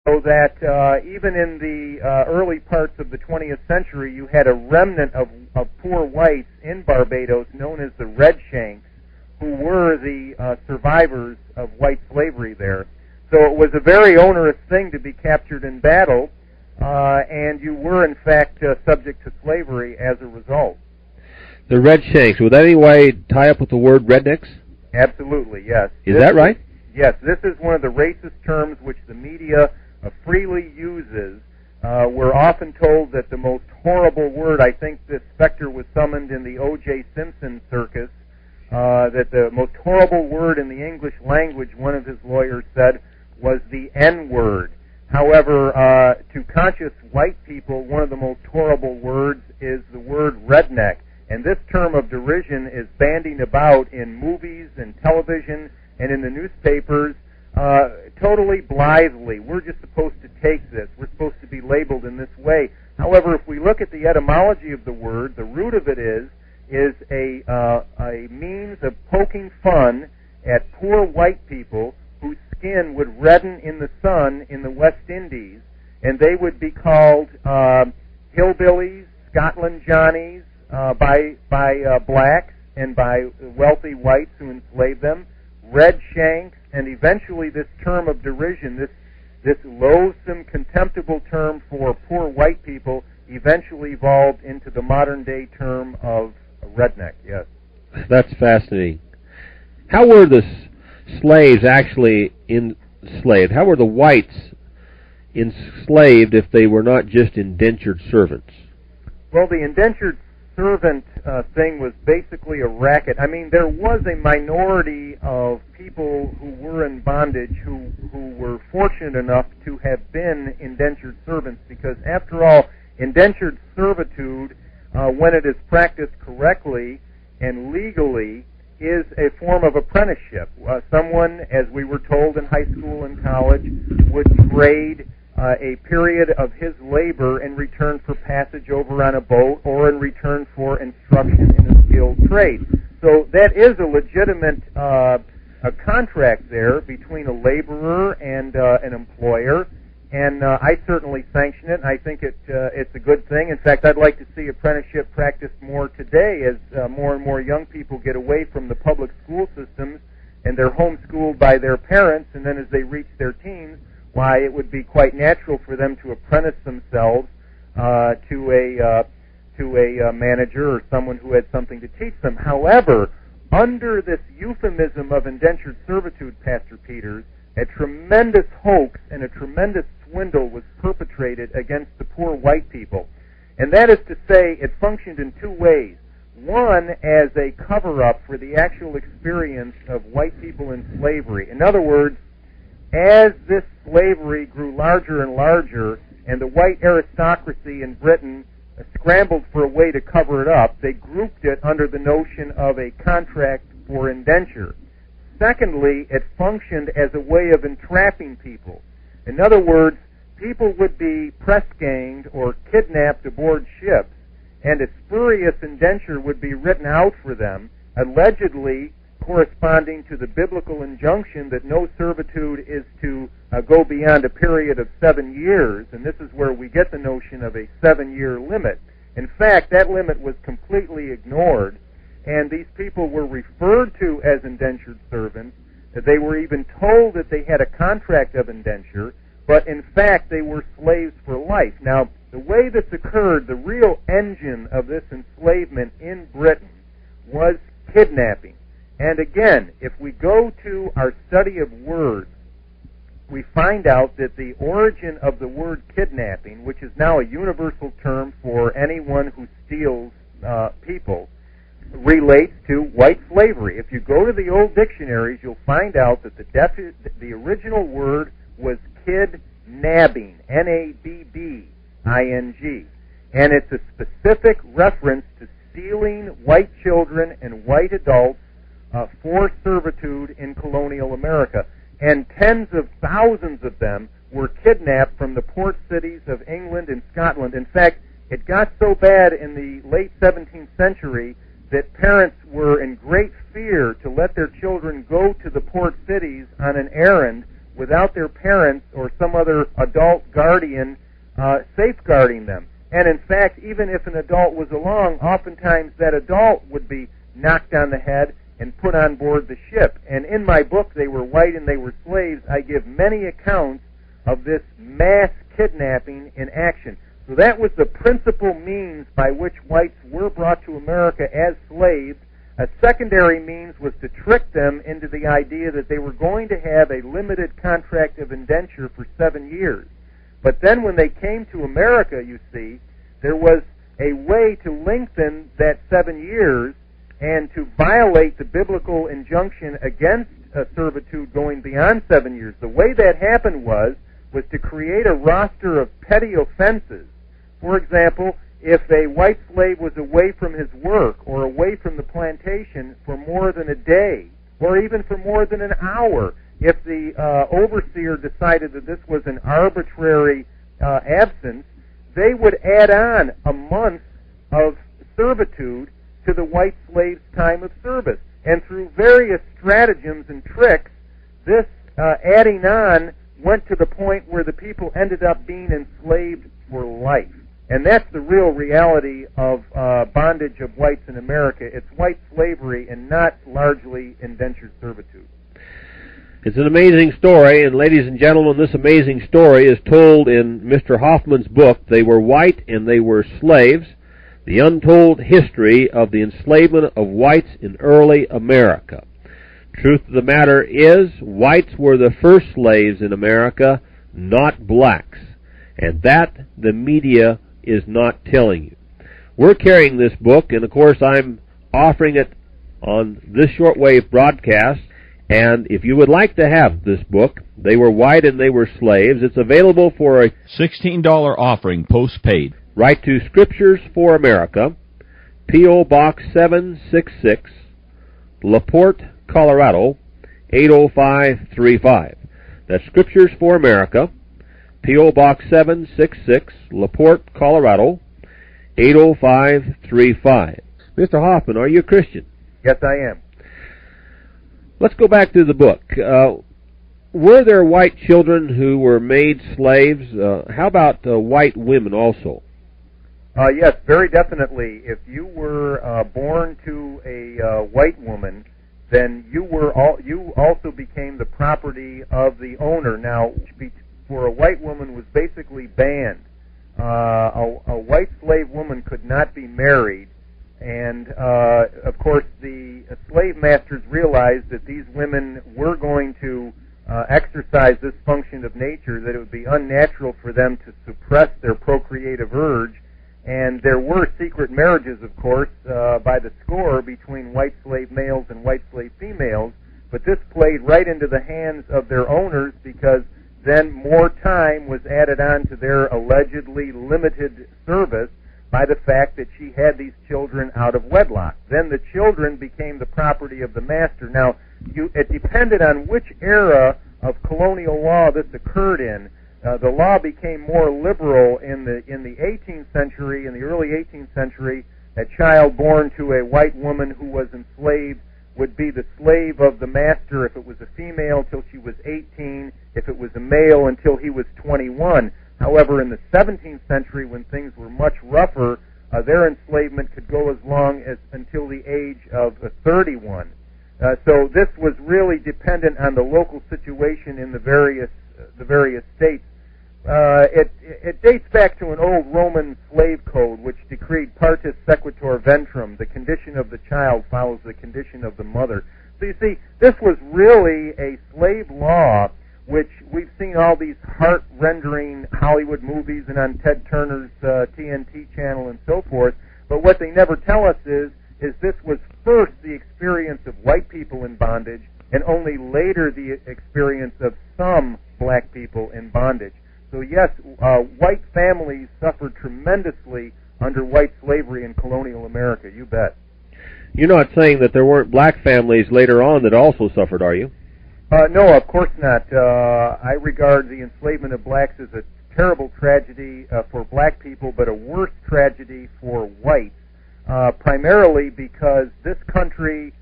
So that even in the early parts of the 20th century, you had a remnant of poor whites in Barbados known as the Redshanks, who were the survivors of white slavery there. So it was a very onerous thing to be captured in battle, and you were, in fact, subject to slavery as a result. The Redshanks, would that any way tie up with the word rednecks? Absolutely, yes. Is that right? Yes, this is one of the racist terms which the media freely uses. We're often told that the most horrible word, I think this specter was summoned in the O.J. Simpson circus, that the most horrible word in the English language, one of his lawyers said, was the N-word. However, to conscious white people, one of the most horrible words is the word redneck. And this term of derision is bandied about in movies and television and in the newspapers totally blithely. We're just supposed to take this. We're supposed to be labeled in this way. However, if we look at the etymology of the word, the root of it is a means of poking fun at poor white people whose skin would redden in the sun in the West Indies, and they would be called hillbillies, Scotland Johnnies, by blacks and by wealthy whites who enslaved them, Redshanks, and eventually this term of derision, this loathsome, contemptible term for poor white people, eventually evolved into the modern-day term of redneck, yes. That's fascinating. How were the slaves actually enslaved? How were the whites enslaved if they were not just indentured servants? Well, the indentured servant thing was basically a racket. I mean, there was a minority of people who were in bondage who were fortunate enough to have been indentured servants, because after all, indentured servitude, when it is practiced correctly and legally, is a form of apprenticeship. Someone, as we were told in high school and college, would trade a period of his labor in return for passage over on a boat or in return for instruction in a skilled trade. So that is a legitimate a contract there between a laborer and an employer, and I certainly sanction it. I think it's a good thing. In fact, I'd like to see apprenticeship practiced more today as more and more young people get away from the public school systems and they're homeschooled by their parents, and then as they reach their teens, why, it would be quite natural for them to apprentice themselves to a manager or someone who had something to teach them. However, under this euphemism of indentured servitude, Pastor Peters, a tremendous hoax and a tremendous swindle was perpetrated against the poor white people. And that is to say, it functioned in two ways. One, as a cover-up for the actual experience of white people in slavery. In other words, as this slavery grew larger and larger, and the white aristocracy in Britain scrambled for a way to cover it up, they grouped it under the notion of a contract for indenture. Secondly, it functioned as a way of entrapping people. In other words, people would be press-ganged or kidnapped aboard ships, and a spurious indenture would be written out for them, allegedly corresponding to the biblical injunction that no servitude is to go beyond a period of 7 years, and this is where we get the notion of a 7-year limit. In fact, that limit was completely ignored, and these people were referred to as indentured servants. They were even told that they had a contract of indenture, but in fact they were slaves for life. Now, the way this occurred, the real engine of this enslavement in Britain was kidnapping. And again, if we go to our study of words, we find out that the origin of the word kidnapping, which is now a universal term for anyone who steals people, relates to white slavery. If you go to the old dictionaries, you'll find out that the original word was kidnabbing, N-A-B-B-I-N-G, and it's a specific reference to stealing white children and white adults for servitude in colonial America. And tens of thousands of them were kidnapped from the port cities of England and Scotland. In fact, it got so bad in the late 17th century that parents were in great fear to let their children go to the port cities on an errand without their parents or some other adult guardian safeguarding them. And in fact, even if an adult was along, oftentimes that adult would be knocked on the head and put on board the ship. And in my book, They Were White and They Were Slaves, I give many accounts of this mass kidnapping in action. So that was the principal means by which whites were brought to America as slaves. A secondary means was to trick them into the idea that they were going to have a limited contract of indenture for 7 years. But then when they came to America, you see, there was a way to lengthen that 7 years and to violate the biblical injunction against servitude going beyond 7 years. The way that happened was to create a roster of petty offenses. For example, if a white slave was away from his work or away from the plantation for more than a day, or even for more than an hour, if the overseer decided that this was an arbitrary absence, they would add on a month of servitude to the white slave's time of service. And through various stratagems and tricks, this adding on went to the point where the people ended up being enslaved for life. And that's the real reality of bondage of whites in America. It's white slavery and not largely indentured servitude. It's an amazing story, and ladies and gentlemen, this amazing story is told in Mr. Hoffman's book, They Were White and They Were Slaves, The Untold History of the Enslavement of Whites in Early America. Truth of the matter is, whites were the first slaves in America, not blacks. And that the media is not telling you. We're carrying this book, and of course I'm offering it on this shortwave broadcast. And if you would like to have this book, They Were White and They Were Slaves, it's available for a $16 offering postpaid. Write to Scriptures for America, P.O. Box 766, LaPorte, Colorado, 80535. That's Scriptures for America, P.O. Box 766, LaPorte, Colorado, 80535. Mr. Hoffman, are you a Christian? Yes, I am. Let's go back to the book. Were there white children who were made slaves? How about white women also? Yes, very definitely. If you were born to a white woman, then you also became the property of the owner. Now, for a white woman was basically banned. A white slave woman could not be married. And, of course, the slave masters realized that these women were going to exercise this function of nature, that it would be unnatural for them to suppress their procreative urge. And there were secret marriages, of course, by the score between white slave males and white slave females. But this played right into the hands of their owners, because then more time was added on to their allegedly limited service by the fact that she had these children out of wedlock. Then the children became the property of the master. Now, it depended on which era of colonial law this occurred in. The law became more liberal in the 18th century. In the early 18th century, a child born to a white woman who was enslaved would be the slave of the master if it was a female until she was 18, if it was a male until he was 21. However, in the 17th century, when things were much rougher, their enslavement could go as long as until the age of 31. So this was really dependent on the local situation in the various states. It dates back to an old Roman slave code which decreed partus sequitur ventrum. The condition of the child follows the condition of the mother. So you see, this was really a slave law, which we've seen all these heart-rendering Hollywood movies and on Ted Turner's TNT channel and so forth. But what they never tell us is this was first the experience of white people in bondage, and only later the experience of some black people in bondage. So yes, white families suffered tremendously under white slavery in colonial America, you bet. You're not saying that there weren't black families later on that also suffered, are you? No, of course not. I regard the enslavement of blacks as a terrible tragedy for black people, but a worse tragedy for whites, primarily because this country